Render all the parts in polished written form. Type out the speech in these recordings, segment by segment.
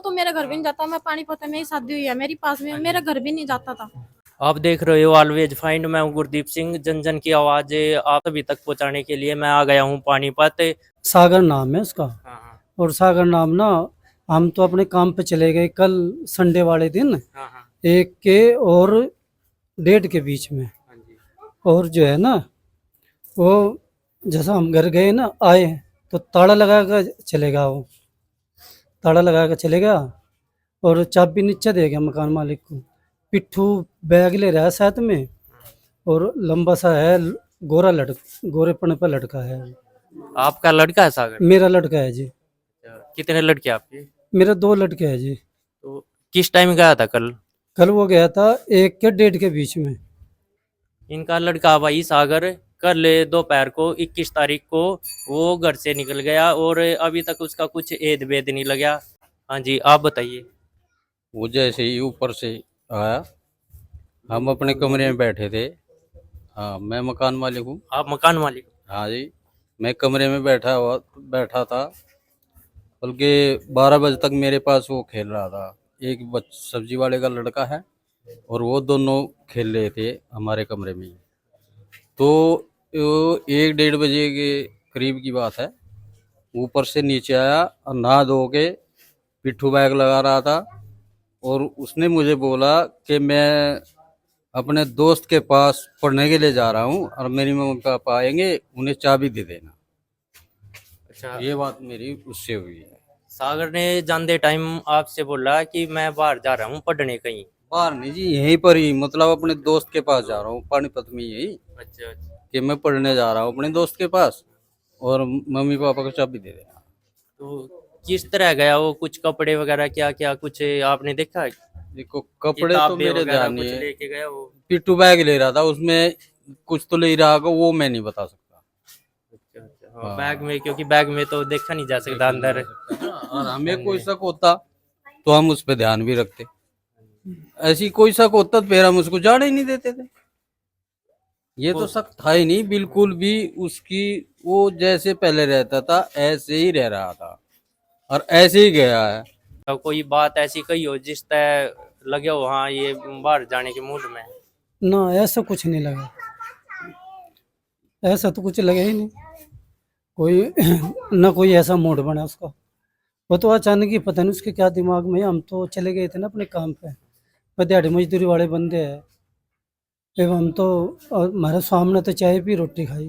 तो मेरा घर भी नहीं जाता। मैं पानीपत में ही शादी हुई है मेरी, पास में मेरा घर भी नहीं जाता था। आप देख रहे हो ऑलवेज फाइंड। मैं हूं गुरदीप सिंह। जन जन की आवाज आप सभी तक पहुंचाने के लिए मैं आ गया हूं पानीपत। सागर नाम है उसका। हाँ और सागर नाम ना, हम तो अपने काम पे चले गए कल संडे वाले दिन, हाँ हाँ 1 के और 1:30 के बीच में। हाँ जी। और जो है ना, वो जैसा हम घर गए ना, आए तो ताला लगा कर चलेगा। वो ताला लगा कर चलेगा और चाबी नीचे दे गया मकान मालिक को। पिट्ठू बैग ले रहा है साथ में, और लंबा सा है, गोरेपन पर लड़का है। आपका लड़का है सागर? मेरा लड़का है जी। कितने लड़के आपके? मेरे 2 लड़के हैं जी। तो किस टाइम गया था कल? कल वो गया था 1 के 1:30 के बीच में। इनका लड़का भाई सागर कल दोपहर को 21 तारीख को वो घर से निकल गया और अभी तक उसका कुछ एद वेद नहीं लगा। हाँ जी, आप बताइए। वो जैसे ही ऊपर से आया, हम अपने कमरे में बैठे थे। हाँ, मैं मकान मालिक हूँ। आप मकान मालिक? हाँ जी, मैं कमरे में बैठा था। बल्कि 12 बजे तक मेरे पास वो खेल रहा था। एक सब्जी वाले का लड़का है और वो दोनों खेल रहे थे हमारे कमरे में ही। तो 1 डेढ़ बजे के करीब की बात है, ऊपर से नीचे आया और नहा धो के पिट्ठू बैग लगा रहा था। और उसने मुझे बोला कि मैं अपने दोस्त के पास पढ़ने के लिए जा रहा हूँ और मेरी मम्मी पापा आएंगे, उन्हें चाबी दे देना। अच्छा, ये बात मेरी उससे हुई है। सागर ने जानते टाइम आपसे बोला कि मैं बाहर जा रहा हूँ पढ़ने कहीं? बाहर नहीं जी, यहीं पर ही, मतलब अपने दोस्त के पास जा रहा हूँ पानीपत में यही, अच्छा अच्छा। कि मैं पढ़ने जा रहा हूँ अपने दोस्त के पास और मम्मी पापा को चाबी दे देना। तो किस तरह गया वो? कुछ कपड़े वगैरह क्या क्या कुछ आपने देखा? देखो, कपड़े तो किताबें मेरे वगैरह ध्यान कुछ नहीं है। लेके गया वो? पिट्ठू बैग ले रहा था, उसमें कुछ तो ले रहा होगा, वो मैं नहीं बता सकता। अच्छा अच्छा। हाँ, हाँ। बैग में, क्योंकि बैग में तो देखा नहीं जा सकता अंदर। और हमें कोई शक होता तो हम उस पर ध्यान भी रखते। ऐसी कोई शक होता तो फिर हम उसको जाने ही नहीं देते थे। ये तो शक था ही नहीं बिल्कुल भी उसकी। वो जैसे पहले रहता था ऐसे ही रह रहा था और ऐसे ही गया है। तो कोई बात ऐसी कही हो जिस तरह लगे हो हाँ ये बाहर जाने के मूड में? ना, ऐसा कुछ नहीं लगा। ऐसा तो कुछ लगा ही नहीं कोई। ना कोई ऐसा मूड बना उसका। वो तो अचानक ही, पता नहीं उसके क्या दिमाग में है। हम तो चले गए थे ना अपने काम पे, दिहाड़ी मजदूरी वाले बंदे हैं। फिर हम तो, हमारे सामने तो चाय पी, रोटी खाई,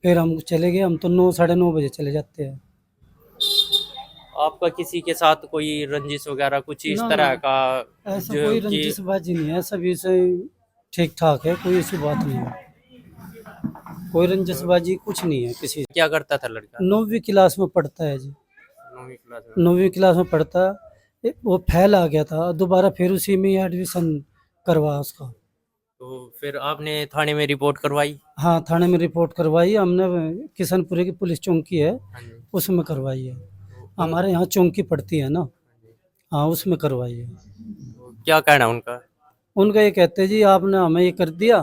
फिर हम चले गए। हम तो 9 साढ़े 9 बजे चले जाते हैं। आपका किसी के साथ कोई रंजिश वगैरह कुछ इस ना, तरह ना, का? ऐसा जो कोई कि रंजिशबाजी नहीं है, सभी से ठीक ठाक है, कोई ऐसी बात नहीं है। कोई रंजिशबाजी कुछ नहीं है किसी। क्या करता था लड़का? 9वीं क्लास में पढ़ता है जी। 9वीं क्लास में? 9वीं क्लास में पढ़ता। वो फेल आ गया था, दोबारा फिर उसी में एडमिशन करवा उसका। तो फिर आपने थाने में रिपोर्ट करवाई? हाँ, थाने में रिपोर्ट करवाई हमने। किशनपुरे की पुलिस चौकी है, हाँ जी। उसमें करवाई है। तो हमारे यहाँ चौकी पड़ती है ना, हाँ, उसमें करवाई है। तो क्या कहना उनका? उनका ये कहते हैं जी, आपने हमें ये कर दिया,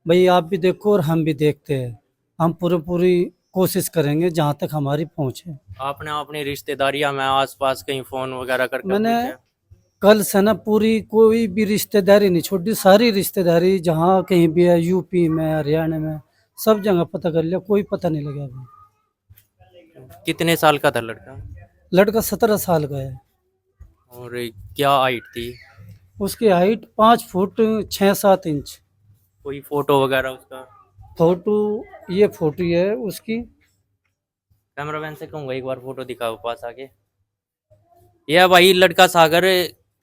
भाई आप भी देखो और हम भी देखते हैं। हम पूरी कोशिश करेंगे जहाँ तक हमारी पहुँच है। आपने अपनी रिश्तेदारियां में आसपास कहीं फोन वगैरह करके मैंने पूछा? कल से ना पूरी कोई भी रिश्तेदारी नहीं छोड़ी, सारी रिश्तेदारी जहाँ कहीं भी है, यूपी में, हरियाणा में, सब जगह पता कर लिया, कोई पता नहीं लगा अभी। कितने साल का था लड़का? लड़का 17 साल का है। और क्या हाइट थी? उसकी हाइट 5 फुट 6-7 इंच। कोई फोटो वगैरह उसका? फोटो, ये फोटो है उसकी। कैमरामैन से कहूंगा एक बार फोटो दिखाओ पास आके। यह भाई लड़का सागर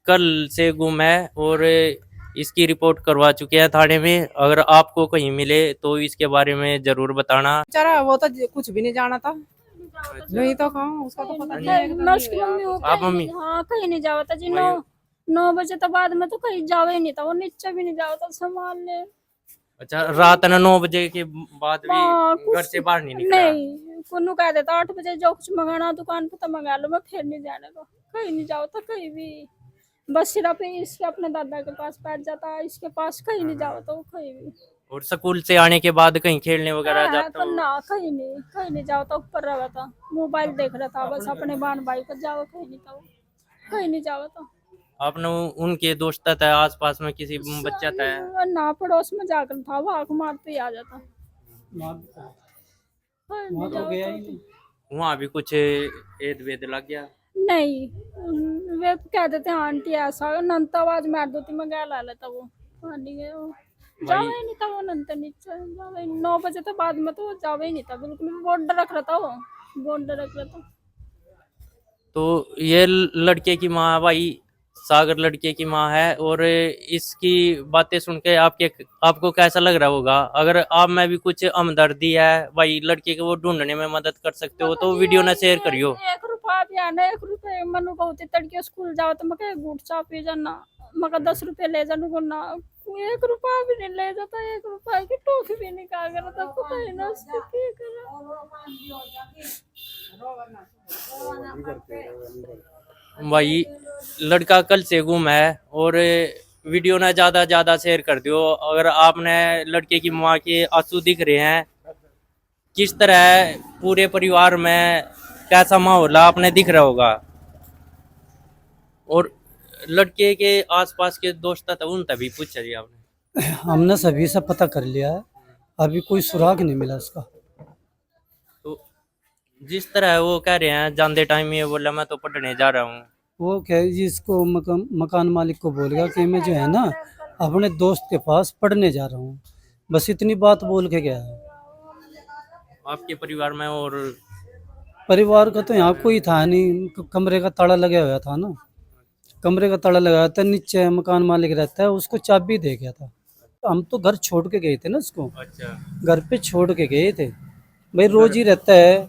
कल से गुम है और इसकी रिपोर्ट करवा चुके हैं थाने में। अगर आपको कहीं मिले तो इसके बारे में जरूर बताना। बेचारा वो तो कुछ भी नहीं जाना था। नहीं तो कहूँ, उसका तो पता नहीं है। मैं उसकी मम्मी हूँ। आप कहीं मम्मी? नहीं- हाँ, कहीं नहीं जावा था जी। 9 बजे तो बाद में तो कहीं जावे ही नहीं था। वो नीचे भी नहीं जावा था संभालने। अच्छा, रात ना 9 बजे के बाद हाँ, भी कुछ घर से बाहर नहीं निकला? नहीं, कुन्नू कह देता 8 बजे जो कुछ मंगाना दुकान पे तो मंगा लो, मैं फिर नहीं जाने को। कहीं नहीं जाओ तो कहीं भी, बस सिर्फ इसके अपने दादा के पास बैठ जाता, इसके पास कहीं नहीं जाओ तो कहीं भी। और स्कूल से आने के बाद कहीं खेलने वगैरह हाँ, जाता तो हो? ना, कहीं नहीं जाओ तो ऊपर रहा था, मोबाइल देख रहा था बस अपने बहन भाई को, जाओ कहीं नहीं था वो। कहीं नहीं जाओ तो आपने उनके दोस्त था आस पास में किसी बच्चा था? ना पड़ोस में जाकर था वो आँख मारते ही आ जाता। कहीं नहीं वहाँ तो जाओ गया तो। ही नहीं। वहाँ भी कुछ एद वेद लग गया? नहीं वे कह देते हैं आंटी ऐसा नंता आवाज मार देती मैं क्या ला लेता वो पानी गए वो जावा ही नहीं था वो नंता नीचे जावा ही 9 बजे तो बाद में तो वो जावा ही नहीं था बिल्कुल बोर्ड रख रहा था वो बोर्ड रख रहा था। तो ये लड़के की माँ भाई सागर लड़के की माँ है, और इसकी बातें सुन के आपको कैसा लग रहा होगा? अगर आप में भी कुछ हमदर्दी है भाई लड़के को वो ढूंढने में मदद कर सकते हो तो वीडियो ना शेयर करियो। 1 रुपया भी आना 1 रुपये मनु कहते तड़के स्कूल जाओ तो मैं गुड़ चाह पी जाना मगर 10 रुपये ले जाने को ना 1 रुपया भी नहीं ले जाता 1 रुपया की टोफी भी नहीं खा कर तो पता ही ना उसको क्या करा। भाई लड़का कल से गुम है, और वीडियो ना ज्यादा शेयर कर दियो। अगर आपने लड़के की माँ के आंसू दिख रहे हैं, किस तरह पूरे परिवार में कैसा माहौल आपने दिख रहा होगा। और लड़के के आसपास के दोस्त था उन तभी पूछा जी आपने? हमने सभी से पता कर लिया है, अभी कोई सुराग नहीं मिला उसका। तो जिस तरह वो कह रहे हैं जानते टाइम ये बोला मैं तो पढ़ने जा रहा हूँ, वो क्या है जी, इसको मकान मालिक को बोलेगा कि मैं जो है ना अपने दोस्त के पास पढ़ने जा रहा हूँ, बस इतनी बात बोल के गया है। आपके परिवार में और परिवार का तो यहाँ कोई था नहीं, कमरे का ताला लगा हुआ था ना, कमरे का ताला लगा था, नीचे मकान मालिक रहता है उसको चाबी दे गया था। हम तो घर छोड़ के गए थे ना उसको, अच्छा घर पे छोड़ के गए थे। भाई रोज ही रहता है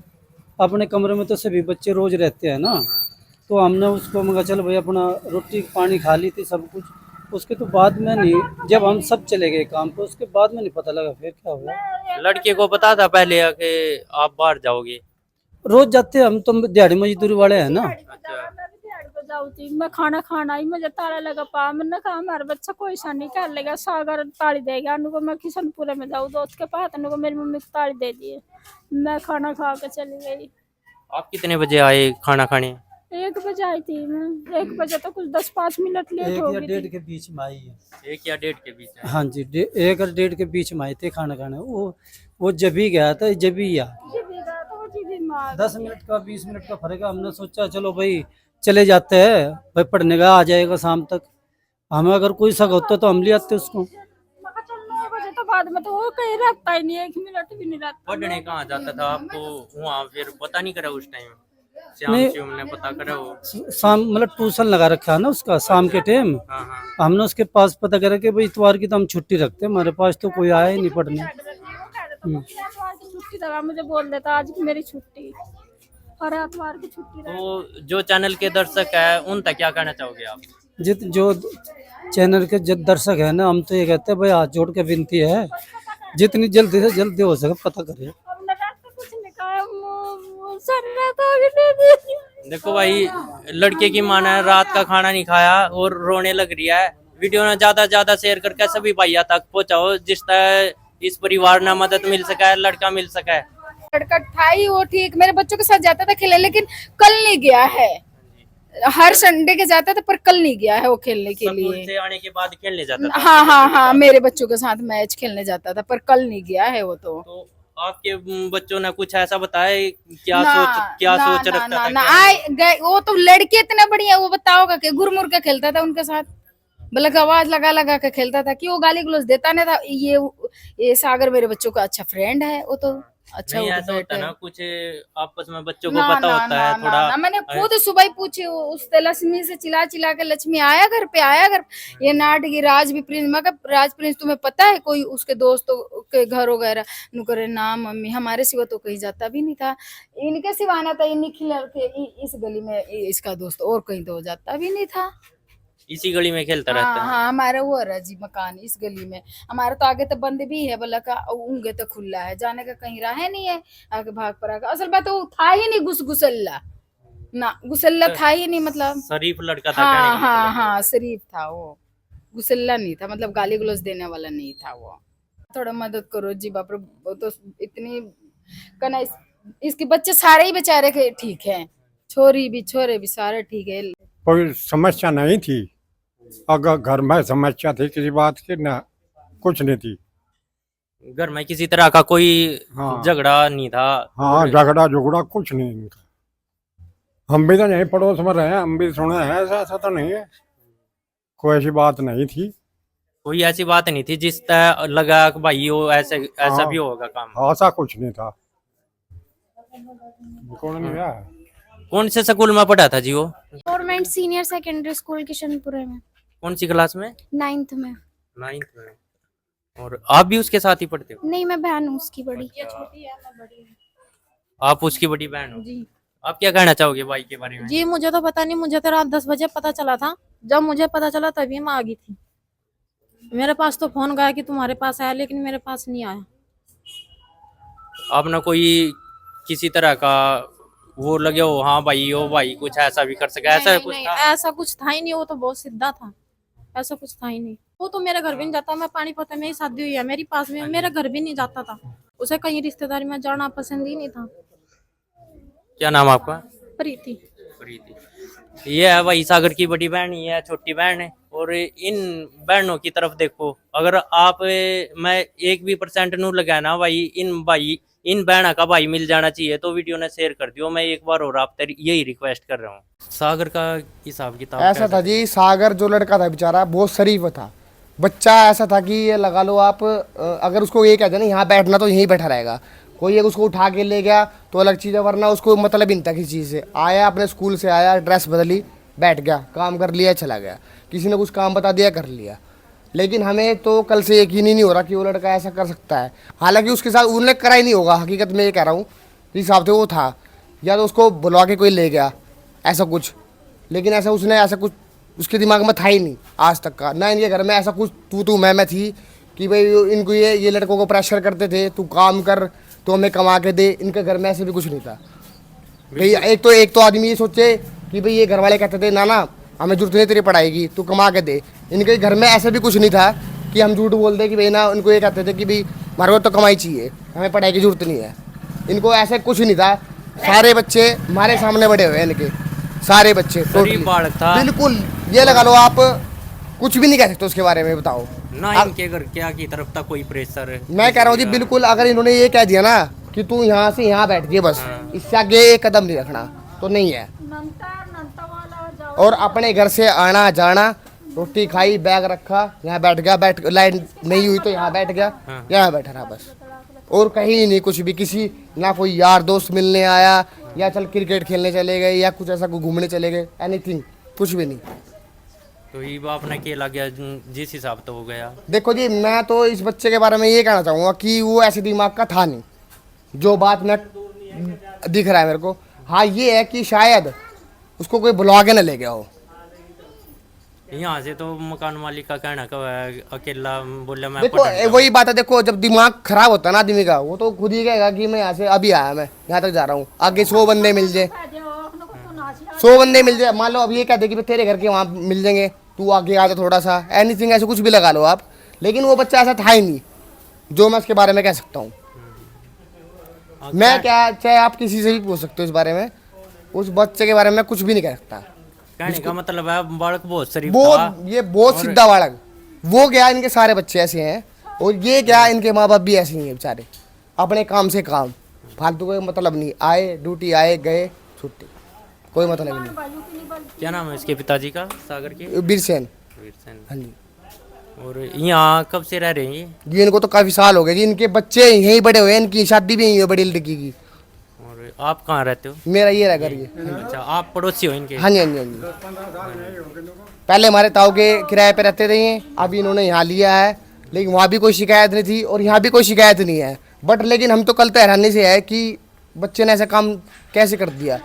अपने कमरे में, तो सभी बच्चे रोज रहते हैं ना। तो हमने उसको मगा चल भाई अपना रोटी पानी खा ली थी सब कुछ, उसके तो बाद में नहीं, जब हम सब चले गए काम पे उसके बाद में नहीं पता लगा फिर क्या हुआ। लड़के को पता था पहले कि आप बाहर जाओगे? रोज जाते हैं हम तो, दिहाड़ी मजदूरी वाले हैं ना। मैं खाना खाना ही मुझे ताला लगा पा मैंने कहा हमारा बच्चा कोई सा नहीं कर लेगा सागर ताली देगा उनको मैं किशनपुरे में जाऊँ दोस्त के पास उनको मेरी मम्मी को ताली दे दिए मैं खाना खा के चली गई। आप कितने बजे आए खाना खाने? 1 बजे आई थी मैं 1 बजे तो कुछ 10-5 मिनट लेट हो 1 या गई 1:30 थी। के बीच में आई है। 1 या 1:30 के बीच आए? हाँ जी, 1 और 1:30 के बीच में आए थे खाना खाने। वो जब ही गया था जब ही आ, 10 मिनट का 20 मिनट का फर्क है। हमने सोचा चलो भाई चले जाते हैं, भाई पढ़ने का आ जाएगा शाम तक, हमें अगर कोई शक होता तो हम ले आते उसको। मैं कहा चल 9 बजे तो बाद में तो वो कहीं रहता ही नहीं 1 मिनट भी नहीं रहता। पढ़ने कहाँ जाता था आपको वहाँ फिर पता नहीं करा उस टाइम? नहीं। श्याम ने पता करा वो? शाम मतलब ट्यूशन लगा रखा है ना उसका शाम के टाइम। हाँ हाँ। हमने उसके पास पता करा कि भाई इतवार की तो हम छुट्टी रखते हैं, हमारे पास तो कोई आया ही नहीं पढ़ने। छुट्टी दवा मुझे बोल देता आज की मेरी छुट्टी और एतवार की छुट्टी रहे। तो जो चैनल के दर्शक है उन तक क्या कहना चाहोगे आप? जो चैनल के जो दर्शक है ना, हम तो ये कहते हैं भाई हाथ जोड़ के विनती है जितनी जल्दी से जल्दी हो सके पता करें। अब लगा तो कुछ नहीं कहा सर ने तो अभी नहीं दी। देखो भाई लड़के की मां ने रात का खाना नहीं खाया और रोने लग रही है। वीडियो ने ज्यादा शेयर करके सभी भैया तक पहुंचाओ जिस तरह इस परिवार ने मदद मिल सका, लड़का मिल सका है। लड़का था ही वो ठीक, मेरे बच्चों के साथ जाता था खेलने, लेकिन कल नहीं गया है। हर संडे के जाता था पर कल नहीं गया है वो खेलने के स्कूल लिए। से आने के बाद खेलने जाता था? हाँ मेरे बच्चों के साथ मैच खेलने जाता था पर कल नहीं गया है वो। तो आपके बच्चों ने कुछ ऐसा बताया क्या ना, सोच रखता ना, था? ना, आए गए वो तो लड़के इतने बढ़िया, वो बताओगा कि घुरमुर के खेलता था उनके साथ, बल्कि आवाज लगा के खेलता था कि वो गाली गलौज देता नहीं था। ये सागर मेरे बच्चों का अच्छा फ्रेंड है, वो तो अच्छा नहीं वो ऐसा होता है ना कुछ आपस में बच्चों को पता होता है थोड़ा। मैंने खुद सुबह ही पूछी उससे लक्ष्मी से चिल्ला के लक्ष्मी आया घर पे, आया घर। ये नाटकी राज भी प्रिंस, मैं राज प्रिंस तुम्हें पता है कोई उसके दोस्तों के घर वगैरह? नुकरे ना मम्मी हमारे सिवा तो कहीं जाता भी नहीं था, इनके सिवा आना था निखिल के इस गली में इसका दोस्त, और कहीं तो जाता भी नहीं था। इसी गली में खेलता रहता है? हाँ हमारा वो है जी मकान इस गली में, हमारा तो आगे तो बंद भी है बोला का, उंगे तो खुला है, जाने का कहीं राह नहीं है आगे भाग पर आगे। असल बात वो था ही नहीं गुसल्ला ना, गुसल्ला था ही नहीं, मतलब शरीफ लड़का था। हाँ शरीफ था वो, गुसल्ला नहीं था, मतलब गाली गलौज देने वाला नहीं था वो। थोड़ा मदद करो जी बाप रे, वो तो इतनी कना इसके बच्चे सारे ही बेचारे के ठीक है, छोरे भी सारे ठीक है। कोई समस्या नहीं थी। अगर घर में समस्या थी किसी बात की ना, कुछ नहीं थी। घर में किसी तरह का कोई हाँ। झगड़ा नहीं था? हाँ, झगड़ा झुगड़ा कुछ नहीं इनका। हम भी तो यहीं पड़ोस में रहे हैं, हम भी सुने हैं, ऐसा ऐसा तो नहीं है, कोई ऐसी बात नहीं थी। कोई ऐसी बात नहीं थी जिस तरह लगा कि भाई वो ऐसे ऐसा हाँ। भी होगा काम? ऐसा कुछ नहीं था। कौन नहीं है? कौन से स्कूल में पढ़ा था जी वो? गवर्नमेंट सीनियर सेकेंडरी स्कूल किशनपुरे में, कौन सी क्लास में? 9th में। 9th में। और आप भी उसके साथ ही पढ़ते हो? नहीं, मैं बहन हूँ उसकी बड़ी। आप उसकी बड़ी बहन हो जी। आप क्या कहना चाहोगे भाई के बारे में? जी मुझे तो पता नहीं, मुझे तो रात 10 बजे पता चला था। जब मुझे पता चला तभी मैं आ गई थी। मेरे पास तो फोन गया कि तुम्हारे पास आया, लेकिन मेरे पास नहीं आया। आपने कोई किसी तरह का वो लगे हो, हाँ भाई वो भाई कुछ ऐसा भी कर सके, ऐसा नहीं, कुछ नहीं, था? ऐसा कुछ था ही नहीं। वो तो बहुत सीधा था, ऐसा कुछ था ही नहीं। वो तो मेरे घर भी नहीं जाता। मैं पानीपत में ही शादी हुई है मेरी, पास में मेरे घर भी नहीं जाता था। उसे कहीं रिश्तेदारी में जाना पसंद ही नहीं था। क्या नाम आपका? प्रीति। प्रीति। ये है भाई सागर की बड़ी बहन, ये है छोटी बहन है। और इन बहनों की तरफ देखो, अगर आप मैं 1% नू लगाया ना भाई इन बहना का भाई मिल जाना चाहिए तो वीडियो ने शेयर कर दियो। मैं एक बार और आप यही रिक्वेस्ट कर रहा हूँ। सागर का हिसाब किताब ऐसा था जी, सागर जो लड़का था बेचारा बहुत शरीफ था। बच्चा ऐसा था कि ये लगा लो आप, अगर उसको ये कहते ना यहाँ बैठना तो यहीं बैठा रहेगा। कोई एक उसको उठा के ले गया तो अलग चीज़ है, वरना उसको मतलब ही नहीं था किसी चीज़ से। आया अपने स्कूल से आया, ड्रेस बदली, बैठ गया, काम कर लिया, चला गया। किसी ने कुछ काम बता दिया, कर लिया। लेकिन हमें तो कल से यकीन ही नहीं हो रहा कि वो लड़का ऐसा कर सकता है। हालांकि उसके साथ उन्होंने करा ही नहीं होगा, हकीकत में ये कह रहा हूँ। जिस हिसाब से वो था, या तो उसको बुलवा के कोई ले गया ऐसा कुछ, लेकिन ऐसा उसने ऐसा कुछ उसके दिमाग में था ही नहीं आज तक का। ना इनके घर में ऐसा कुछ तू मैं थी कि भाई इनको ये लड़कों को प्रेशर करते थे, तू काम कर, तो हमें कमा के दे। इनके घर में ऐसे भी कुछ नहीं था भाई। एक तो आदमी ये सोचे कि भाई ये घर वाले कहते थे ना हमें जरूरत नहीं तेरी पढ़ाई की, तू कमा के दे। इनके घर में ऐसा भी कुछ नहीं था कि हम झूठ बोल दे कि भाई ना, उनको ये कहते थे कि भाई हमारे को तो कमाई चाहिए, हमें पढ़ाई की जरूरत नहीं है। इनको ऐसा कुछ नहीं था। सारे बच्चे हमारे सामने बड़े हुए, इनके सारे बच्चे शरीफ बालक था बिल्कुल। ये लगा लो आप, कुछ भी नहीं कह सकते उसके बारे में। बताओ ना इनके घर क्या की तरफ था कोई प्रेशर है? मैं कह रहा हूँ जी बिल्कुल। अगर इन्होंने ये कह दिया ना कि तू यहाँ से यहाँ बैठ गए बस, इससे आगे एक कदम नहीं रखना, तो नहीं है। और अपने घर से आना जाना, रोटी खाई, बैग रखा, यहाँ बैठ गया, लाइन नहीं हुई तो यहाँ बैठ गया, यहाँ बैठा रहा बस। और कहीं नहीं कुछ भी, किसी ना कोई यार दोस्त मिलने आया, या चल क्रिकेट खेलने चले गए, या कुछ ऐसा घूमने चले गए, एनीथिंग, कुछ भी नहीं। तो ये आपने अकेला गया जिस हिसाब तो हो गया। देखो जी, मैं तो इस बच्चे के बारे में ये कहना चाहूँगा कि वो ऐसे दिमाग का था नहीं, जो बात मैं दिख रहा है मेरे को। हाँ ये है कि शायद उसको कोई बुला के न ले गया हो। यहाँ से तो मकान मालिक का कहना कब है, अकेला बोला मैं देखो वही बात है, देखो जब दिमाग खराब होता है ना आदमी का, वो तो खुद ही कहेगा कि मैं यहाँ से अभी आया, मैं यहाँ तक जा रहा हूँ, आगे 100 बंदे मिल जाए, 100 बंदे मिल जाए। मान लो अब ये कहते कि तेरे घर के वहाँ मिल जाएंगे, तू आगे आ जा थोड़ा सा, एनीथिंग, ऐसे कुछ भी लगा लो आप। लेकिन वो बच्चा ऐसा था ही नहीं जो मैं उसके बारे में कह सकता हूँ। मैं क्या, चाहे आप किसी से भी पूछ सकते हो इस बारे में, उस बच्चे के बारे में कुछ भी नहीं कह सकता। कहने का मतलब है बालक बहुत शरीफ वो था। ये बहुत सीधा बालक, वो क्या इनके सारे बच्चे ऐसे हैं, और ये क्या इनके माँ बाप भी ऐसे ही हैं बेचारे, अपने काम से काम, फालतू कोई मतलब नहीं, आए ड्यूटी, आए गए, छुट्टी, कोई मतलब नहीं। क्या नाम है इसके पिताजी का? सागर के बीरसेन। वीरसेन। हाँ जी। और यहाँ कब से रह रहे हैं जी इनको तो काफी साल हो गए जी, इनके बच्चे यहीं बड़े हुए हैं, इनकी शादी भी यहीं हुई है बड़ी लड़की की। और आप कहाँ रहते हो? मेरा ये रह घर ये। अच्छा, आप पड़ोसी हो इनके? हाँ जी, हाँ जी, हाँ जी। पहले हमारे ताऊ के किराए पे रहते थे ये, अभी इन्होंने यहाँ लिया है, लेकिन वहाँ भी कोई शिकायत नहीं थी और यहाँ भी कोई शिकायत नहीं है। बट लेकिन हम तो कल तो हैरानी से है कि बच्चे ने ऐसा काम कैसे कर दिया,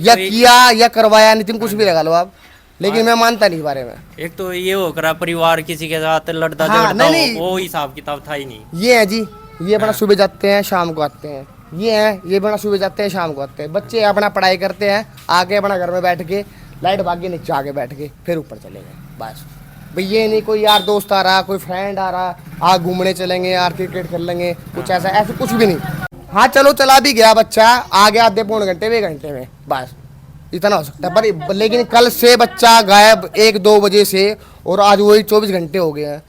या किया या करवाया, नहीं कुछ भी लगा लो आप, लेकिन मैं मानता नहीं इस बारे में। एक तो ये हो करा परिवार किसी के साथ लड़ता हाँ, झगड़ता नहीं, हो, वो हिसाब किताब था ही नहीं। ये है जी, ये अपना सुबह जाते हैं शाम को आते हैं, ये हैं, ये अपना सुबह जाते हैं शाम को आते हैं। बच्चे अपना पढ़ाई करते हैं, आके अपना घर में बैठ के लाइट भाग के नीचे आके बैठ के फिर ऊपर चले गए बस। भाई ये नहीं कोई यार दोस्त आ रहा, कोई फ्रेंड आ रहा, आज घूमने चलेंगे यार, क्रिकेट खेल लेंगे, कुछ ऐसा ऐसे कुछ भी नहीं। हाँ चलो चला भी गया बच्चा, आ गया आधे पौने घंटे में, घंटे में, बस इतना हो सकता है। पर लेकिन कल से बच्चा गायब 1-2 बजे से, और आज वही 24 घंटे हो गए हैं।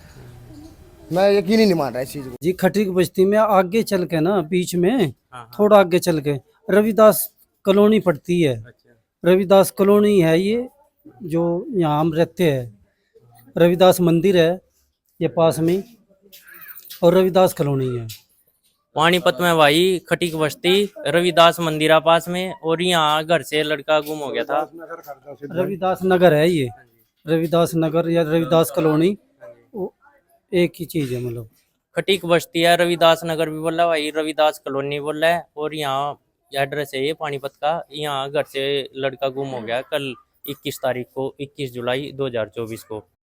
मैं यकीन ही नहीं मान रहा इस चीज को। जी खटीक बस्ती में आगे चल के ना, बीच में हाँ। थोड़ा आगे चल के रविदास कॉलोनी पड़ती है। अच्छा। रविदास कॉलोनी है ये, जो यहाँ हम रहते हैं। रविदास मंदिर है ये पास में, और रविदास कॉलोनी है। पानीपत में भाई खटीक बस्ती, रविदास मंदिरा पास में, और यहाँ घर से लड़का गुम हो गया था। रविदास नगर है ये, रविदास नगर या रविदास कॉलोनी वो एक ही चीज है। मतलब खटीक बस्ती है, रविदास नगर भी बोला भाई, रविदास कॉलोनी बोला है, और यहाँ एड्रेस है ये पानीपत का। यहाँ घर से लड़का गुम हो गया कल 21 तारीख को, 21 जुलाई 2024 को।